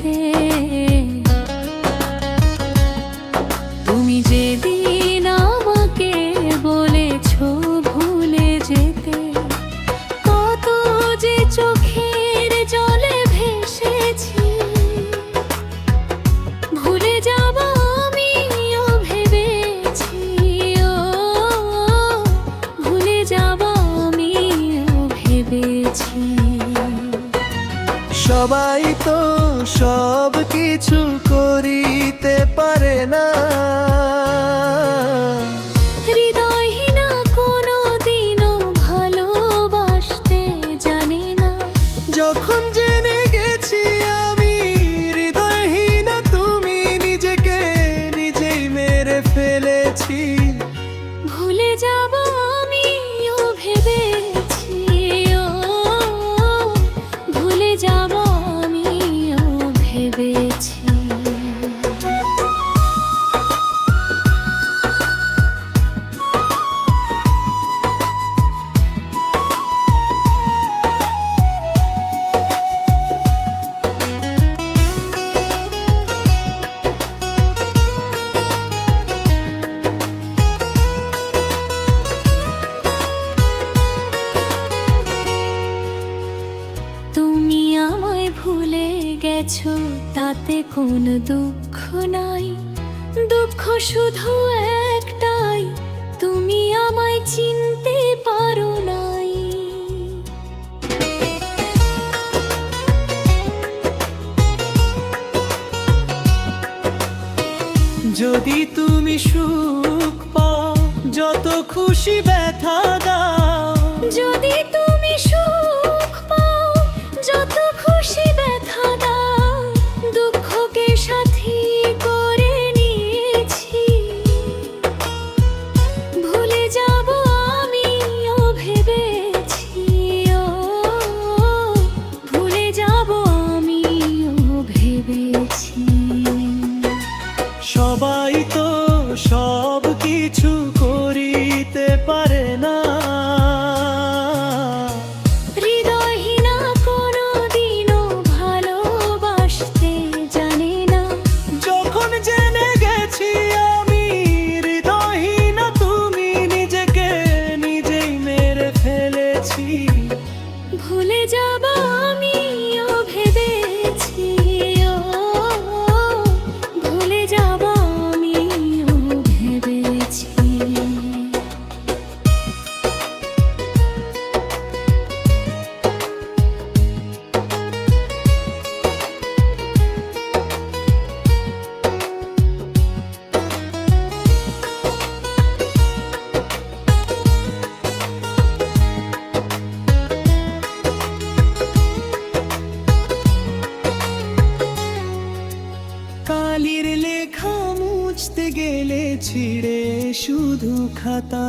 যেতে। তুমি যেদিন আমাকে বলেছো ভুলে যেতে, কত যে চোখের জলে ভেসেছি। ভুলে যাব আমিও ভেবেছি, ও ভুলে যাব আমিও ভেবেছি। সবাই তো সব কিছু করিতে পারে না, হৃদয়হীনা কোনো দিনও ভালোবাসতে জানে না। যখন জেনে গেছি আমি হৃদয়হীনা, তুমি নিজেকে নিজেই মেরে ফেলেছি। ভুলে যাব আমিও ভেবেছি, ও ভুলে যাব আমিও ভেবেছি। তুমি আমায় ভুলে গেছো তাতে কোনো দুঃখ নাই, দুঃখ শুধু একটাই, তুমি আমায় চিনতে পারো নাই। যদি তুমি সুখ পাও, যত খুশি ব্যথা দাও। যদি তুমি সুখ পাও, যত খুশি ব্যথা দাও। দুঃখকে সাথী করে নিয়েছি, ভুলে যাব আমিও ভেবেছি, ও ভুলে যাব আমিও ভেবেছি। সবাই তো সব কিছু করিতে পারে না, হৃদয়হীনা কোনো দিনও ভালোবাসতে জানে না। যখন জেনে গেছি আমি হৃদয়হীনা, তুমি নিজেকে নিজেই মেরে ফেলেছি। ভুলে যাব আমিও ভেবেছি, ও ভুলে যাব আমিও ভেবেছি। কালির লেখা মুছতে গেলে ছিঁড়ে শুধু খাতা,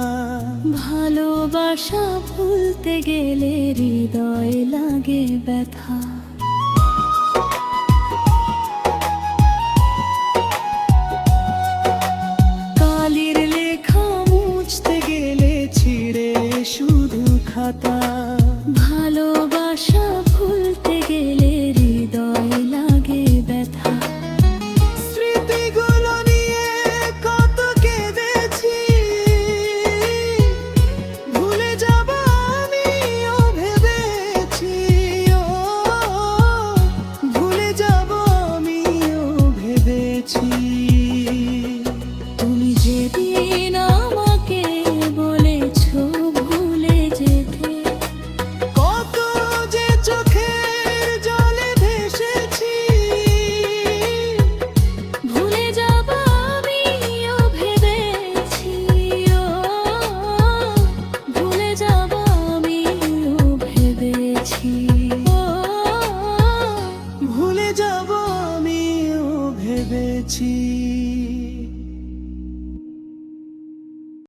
ভালোবাসা ভুলতে গেলে হৃদয় লাগে ব্যথা। কালির লেখা মুছতে গেলে ছিঁড়ে শুধু খাতা, ভালোবাসা ভুলতে গেলে হৃদয় লাগে ব্যথা। স্মৃতিগুলো নিয়ে কত কেঁদেছি, ভুলে যাব আমিও ভেবেছি, ও ভুলে যাব আমিও ভেবেছি। তুমি যেদিন আমাকে বলেছো ভুলে যেতে, কত যে চোখের জলে ভেসেছি। ভুলে যাব আমিও ভেবেছি, ও ভুলে যাব আমিও ভেবেছি, ও ভুলে যাব আমিও ভেবেছি।